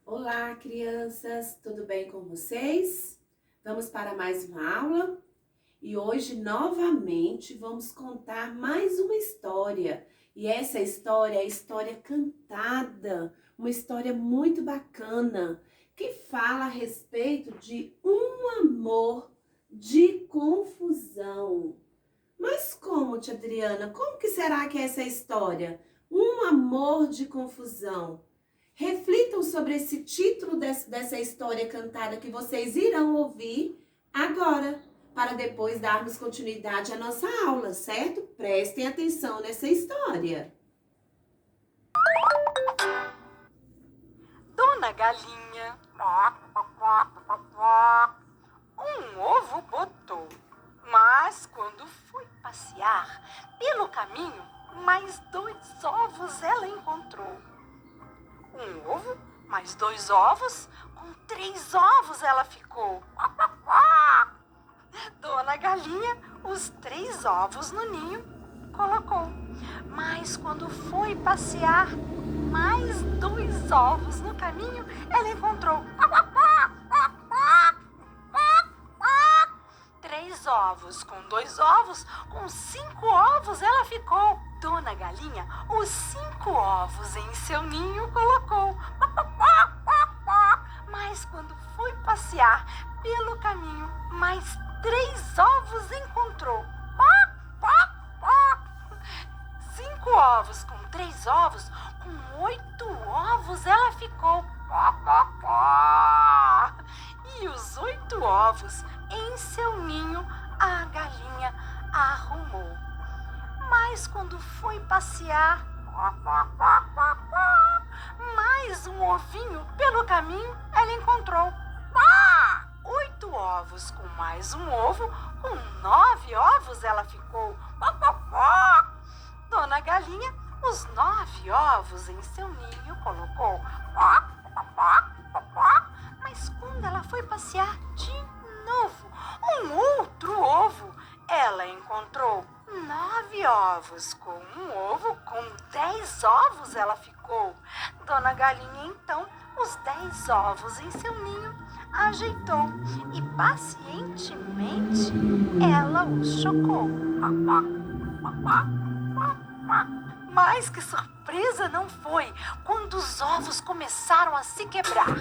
Olá, crianças, tudo bem com vocês? Vamos para mais uma aula e hoje novamente vamos contar mais uma história. E essa história é a história cantada, uma história muito bacana que fala a respeito de um amor de confusão. Mas como, tia Adriana, como que será que é essa história? Um amor de confusão. Reflitam sobre esse título dessa história cantada que vocês irão ouvir agora, para depois darmos continuidade à nossa aula, certo? Prestem atenção nessa história. Dona Galinha um ovo botou, mas quando foi passear pelo caminho, mais 2 ovos ela encontrou. Um ovo, mais 2 ovos, com 3 ovos ela ficou. Dona Galinha, os 3 ovos no ninho colocou, mas quando foi passear, mais 2 ovos no caminho ela encontrou. 3 ovos com 2 ovos, com 5 ovos ela ficou. Dona Galinha, os 5 ovos em seu ninho colocou. Mas quando foi passear pelo caminho, mais 3 ovos encontrou. 5 ovos com 3 ovos, com 8 ovos ela ficou. E os 8 ovos em seu ninho a galinha arrumou. Mas quando foi passear, mais um ovinho pelo caminho ela encontrou. 8 ovos com mais um ovo, com 9 ovos ela ficou. Dona Galinha, os 9 ovos em seu ninho colocou. Mas quando ela foi passear de novo, um outro ovo, ela encontrou. 9 ovos com um ovo, com 10 ovos ela ficou. Dona Galinha, então, os 10 ovos em seu ninho ajeitou e pacientemente ela os chocou. Mas que surpresa não foi quando os ovos começaram a se quebrar.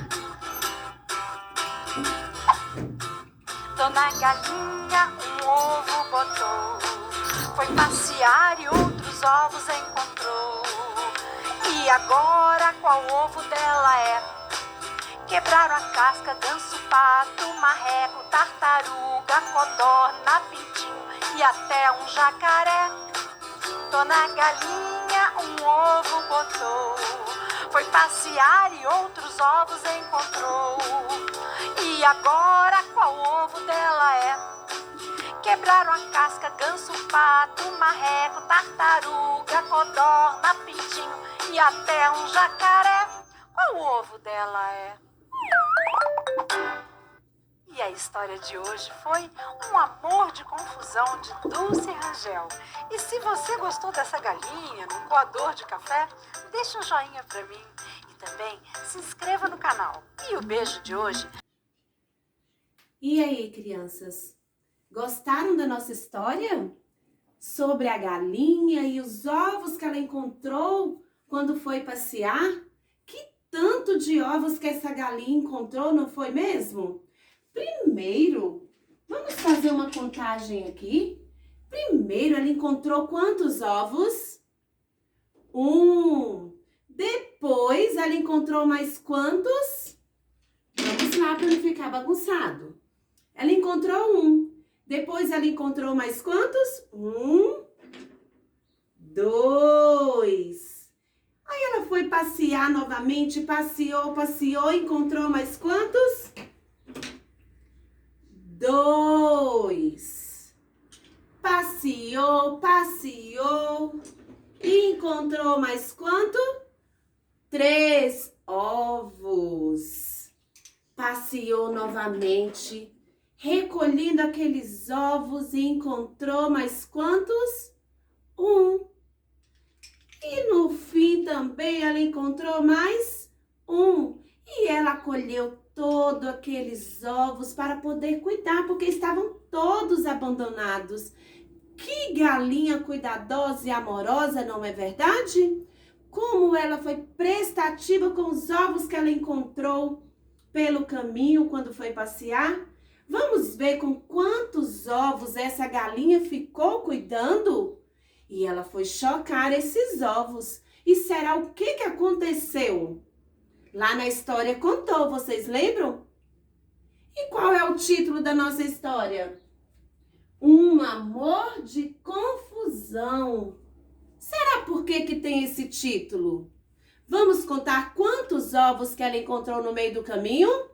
Dona Galinha um ovo botou, foi passear e outros ovos encontrou. E agora qual ovo dela é? Quebraram a casca, ganso, pato, marreco, tartaruga, codorna, pintinho e até um jacaré. Dona Galinha um ovo botou, foi passear e outros ovos encontrou. E agora qual ovo dela é? Quebraram a casca, ganso, pato, marreco, tartaruga, codorna, pintinho e até um jacaré. Qual ovo dela é? E a história de hoje foi Um Amor de Confusão, de Dulce Rangel. E se você gostou dessa galinha num coador de café, deixa um joinha pra mim e também se inscreva no canal. E o beijo de hoje... E aí, crianças? Gostaram da nossa história? Sobre a galinha e os ovos que ela encontrou quando foi passear? Que tanto de ovos que essa galinha encontrou, não foi mesmo? Primeiro, vamos fazer uma contagem aqui. Primeiro, ela encontrou quantos ovos? 1. Depois, ela encontrou mais quantos? Vamos lá para não ficar bagunçado. Ela encontrou 1. Depois, ela encontrou mais quantos? 1, 2. Aí, ela foi passear novamente, passeou, encontrou mais quantos? 2. Passeou e encontrou mais quanto? 3 ovos. Passeou novamente, recolhendo aqueles ovos e encontrou mais quantos? 1. E no fim também ela encontrou mais 1. E ela colheu todos aqueles ovos para poder cuidar, porque estavam todos abandonados. Que galinha cuidadosa e amorosa, não é verdade? Como ela foi prestativa com os ovos que ela encontrou pelo caminho quando foi passear. Vamos ver com quantos ovos essa galinha ficou cuidando? E ela foi chocar esses ovos. E será o que aconteceu? Lá na história contou, vocês lembram? E qual é o título da nossa história? Um amor de confusão. Será por que tem esse título? Vamos contar quantos ovos que ela encontrou no meio do caminho?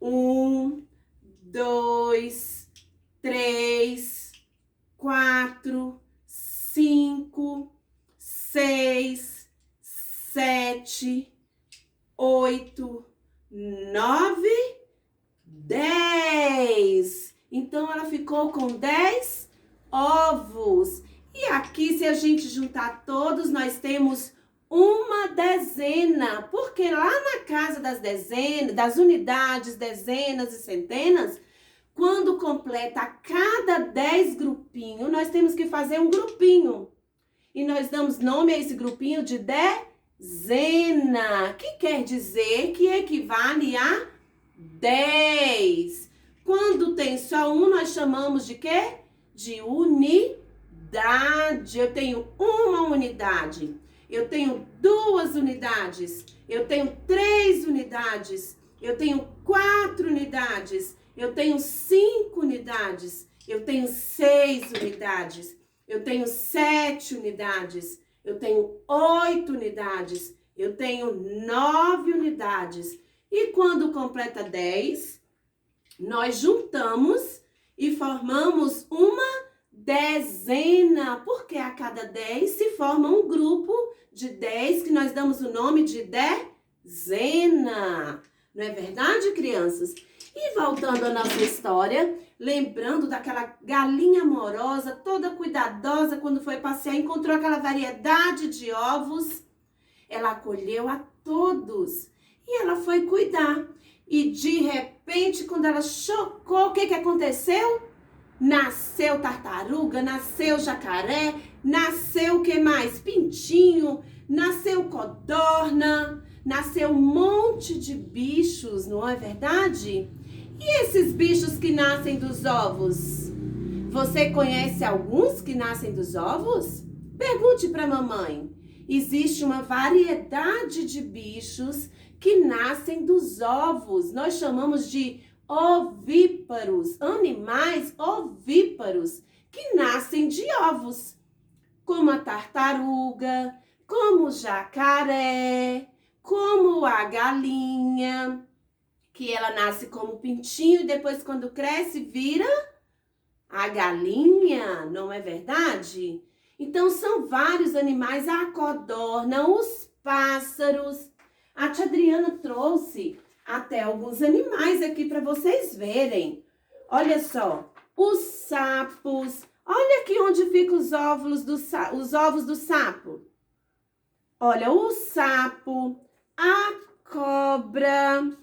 1, 2, 3, 4, 5, 6, 7, 8, 9, 10. Então, ela ficou com 10 ovos. E aqui, se a gente juntar todos, nós temos uma dezena. Porque lá na casa das dezenas, das unidades, dezenas e centenas, quando completa cada 10 grupinhos, nós temos que fazer um grupinho. E nós damos nome a esse grupinho de dezena, que quer dizer que equivale a 10. Quando tem só um, nós chamamos de quê? De unidade. Eu tenho uma unidade. Eu tenho 2 unidades. Eu tenho 3 unidades. Eu tenho 4 unidades. Eu tenho 5 unidades. Eu tenho 6 unidades. Eu tenho 7 unidades. Eu tenho 8 unidades. Eu tenho 9 unidades. E quando completa 10... nós juntamos e formamos uma dezena, porque a cada 10 se forma um grupo de 10 que nós damos o nome de dezena. Não é verdade, crianças? E voltando à nossa história, lembrando daquela galinha amorosa, toda cuidadosa, quando foi passear, encontrou aquela variedade de ovos. Ela acolheu a todos e ela foi cuidar. E de repente, quando ela chocou, o que aconteceu? Nasceu tartaruga, nasceu jacaré, nasceu o que mais? Pintinho, nasceu codorna, nasceu um monte de bichos, não é verdade? E esses bichos que nascem dos ovos? Você conhece alguns que nascem dos ovos? Pergunte para a mamãe. Existe uma variedade de bichos que nascem dos ovos. Nós chamamos de ovíparos, animais ovíparos que nascem de ovos, como a tartaruga, como o jacaré, como a galinha, que ela nasce como pintinho e depois quando cresce vira a galinha, não é verdade? Então são vários animais, a codorna, os pássaros. A tia Adriana trouxe até alguns animais aqui para vocês verem. Olha só, os sapos. Olha aqui onde ficam os ovos do sapo. Olha, o sapo, a cobra.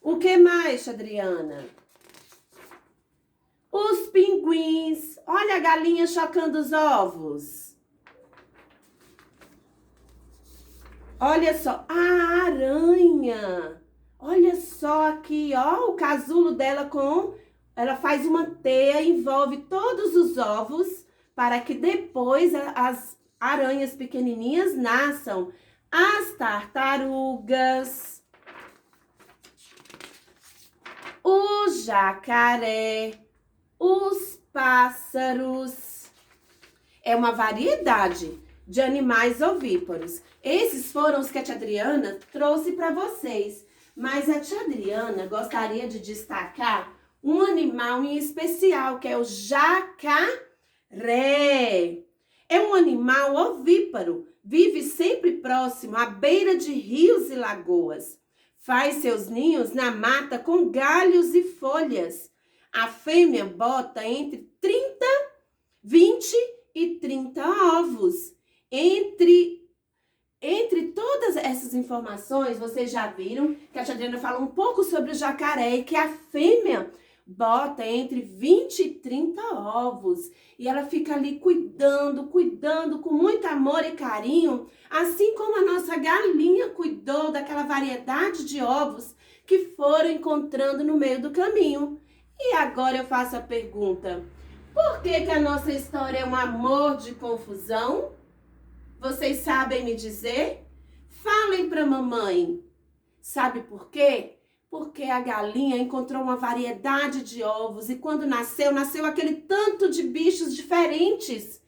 O que mais, tia Adriana? Os pinguins. Olha a galinha chocando os ovos. Olha só, a aranha. Olha só aqui, ó, o casulo dela ela faz uma teia, envolve todos os ovos para que depois as aranhas pequenininhas nasçam. As tartarugas, o jacaré, os pássaros. É uma variedade de animais ovíparos. Esses foram os que a tia Adriana trouxe para vocês. Mas a tia Adriana gostaria de destacar um animal em especial, que é o jacaré. É um animal ovíparo, vive sempre próximo à beira de rios e lagoas. Faz seus ninhos na mata com galhos e folhas. A fêmea bota entre 20 e 30 ovos. Entre todas essas informações, vocês já viram que a tia Adriana falou um pouco sobre o jacaré e que a fêmea bota entre 20 e 30 ovos. E ela fica ali cuidando com muito amor e carinho, assim como a nossa galinha cuidou daquela variedade de ovos que foram encontrando no meio do caminho. E agora eu faço a pergunta: por que a nossa história é um amor de confusão? Vocês sabem me dizer? Falem para mamãe. Sabe por quê? Porque a galinha encontrou uma variedade de ovos e quando nasceu aquele tanto de bichos diferentes.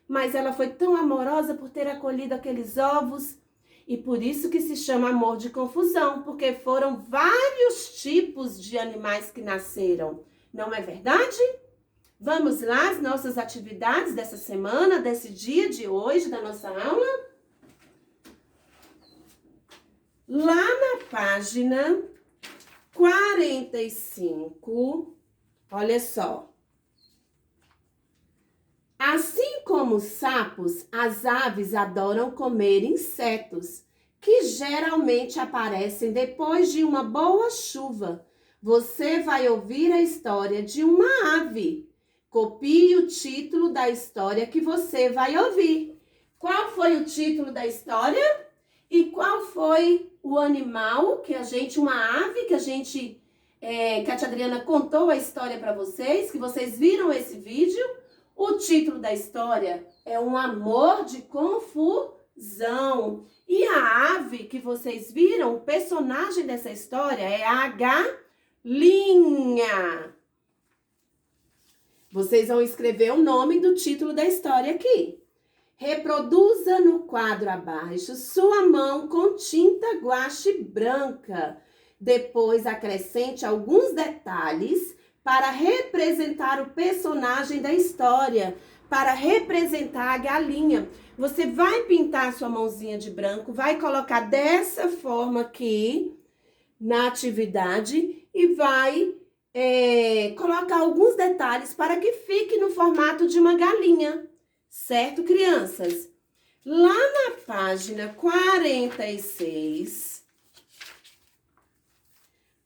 Mas ela foi tão amorosa por ter acolhido aqueles ovos e por isso que se chama amor de confusão, porque foram vários tipos de animais que nasceram. Não é verdade? Vamos lá, as nossas atividades dessa semana, desse dia de hoje, da nossa aula? Lá na página 45, olha só. Assim como os sapos, as aves adoram comer insetos, que geralmente aparecem depois de uma boa chuva. Você vai ouvir a história de uma ave. Copie o título da história que você vai ouvir. Qual foi o título da história? E qual foi o animal que uma ave que a tia Adriana contou a história para vocês, que vocês viram esse vídeo? O título da história é Um Amor de Confusão. E a ave que vocês viram, o personagem dessa história é a galinha. Vocês vão escrever o nome do título da história aqui. Reproduza no quadro abaixo sua mão com tinta guache branca. Depois acrescente alguns detalhes para representar o personagem da história, para representar a galinha. Você vai pintar sua mãozinha de branco, vai colocar dessa forma aqui na atividade e vai colocar alguns detalhes para que fique no formato de uma galinha. Certo, crianças? Lá na página 46,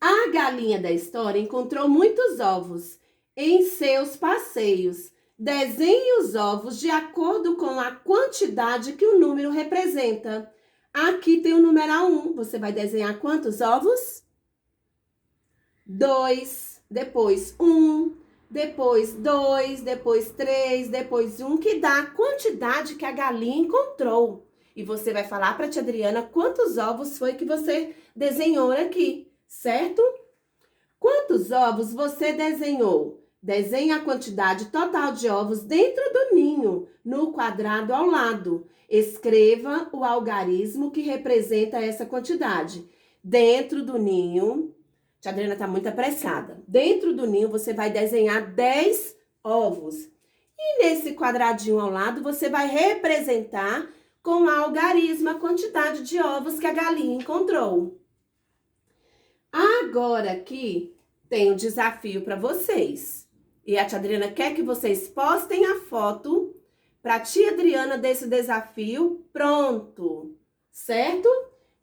a galinha da história encontrou muitos ovos em seus passeios. Desenhe os ovos de acordo com a quantidade que o número representa. Aqui tem o numeral 1. Você vai desenhar quantos ovos? 2, depois 1, depois 2, depois 3, depois 1, que dá a quantidade que a galinha encontrou. E você vai falar para a tia Adriana quantos ovos foi que você desenhou aqui, certo? Quantos ovos você desenhou? Desenhe a quantidade total de ovos dentro do ninho, no quadrado ao lado. Escreva o algarismo que representa essa quantidade. Dentro do ninho, tia Adriana está muito apressada. Dentro do ninho, você vai desenhar 10 ovos. E nesse quadradinho ao lado, você vai representar com algarismo a quantidade de ovos que a galinha encontrou. Agora aqui tem um desafio para vocês. E a tia Adriana quer que vocês postem a foto para a tia Adriana desse desafio pronto, certo?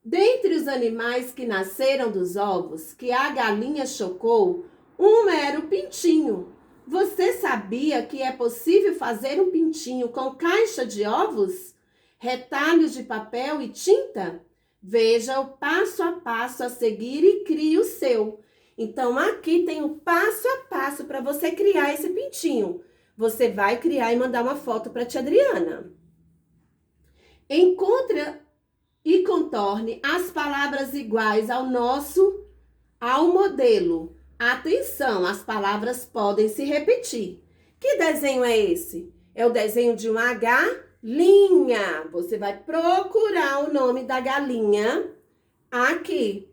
Dentre os animais que nasceram dos ovos que a galinha chocou, um era o pintinho. Você sabia que é possível fazer um pintinho com caixa de ovos, retalhos de papel e tinta? Veja o passo a passo a seguir e crie o seu. Então, aqui tem o passo a passo para você criar esse pintinho. Você vai criar e mandar uma foto para a tia Adriana. Encontre e contorne as palavras iguais ao modelo. Atenção, as palavras podem se repetir. Que desenho é esse? É o desenho de uma galinha. Você vai procurar o nome da galinha aqui.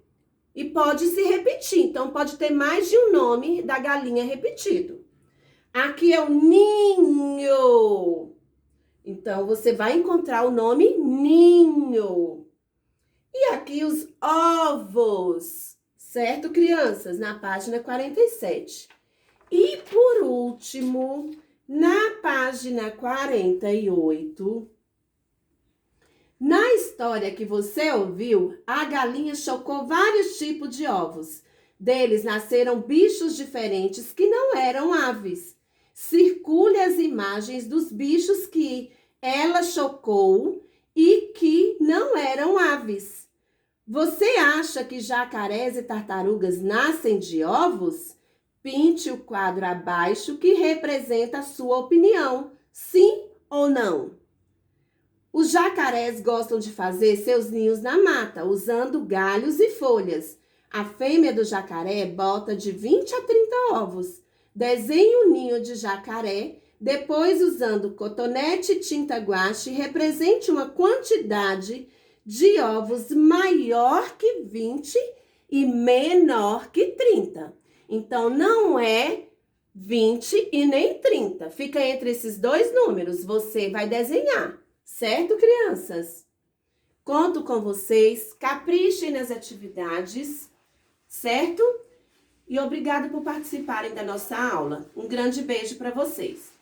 E pode se repetir, então pode ter mais de um nome da galinha repetido. Aqui é o ninho. Então, você vai encontrar o nome ninho. E aqui os ovos, certo, crianças? Na página 47. E por último, na página 48, Na história que você ouviu, a galinha chocou vários tipos de ovos. Deles nasceram bichos diferentes que não eram aves. Circule as imagens dos bichos que ela chocou e que não eram aves. Você acha que jacarés e tartarugas nascem de ovos? Pinte o quadro abaixo que representa a sua opinião, sim ou não. Os jacarés gostam de fazer seus ninhos na mata, usando galhos e folhas. A fêmea do jacaré bota de 20 a 30 ovos. Desenhe um ninho de jacaré, depois usando cotonete e tinta guache, represente uma quantidade de ovos maior que 20 e menor que 30. Então, não é 20 e nem 30. Fica entre esses dois números. Você vai desenhar, certo, crianças? Conto com vocês. Caprichem nas atividades, certo? E obrigado por participarem da nossa aula. Um grande beijo para vocês.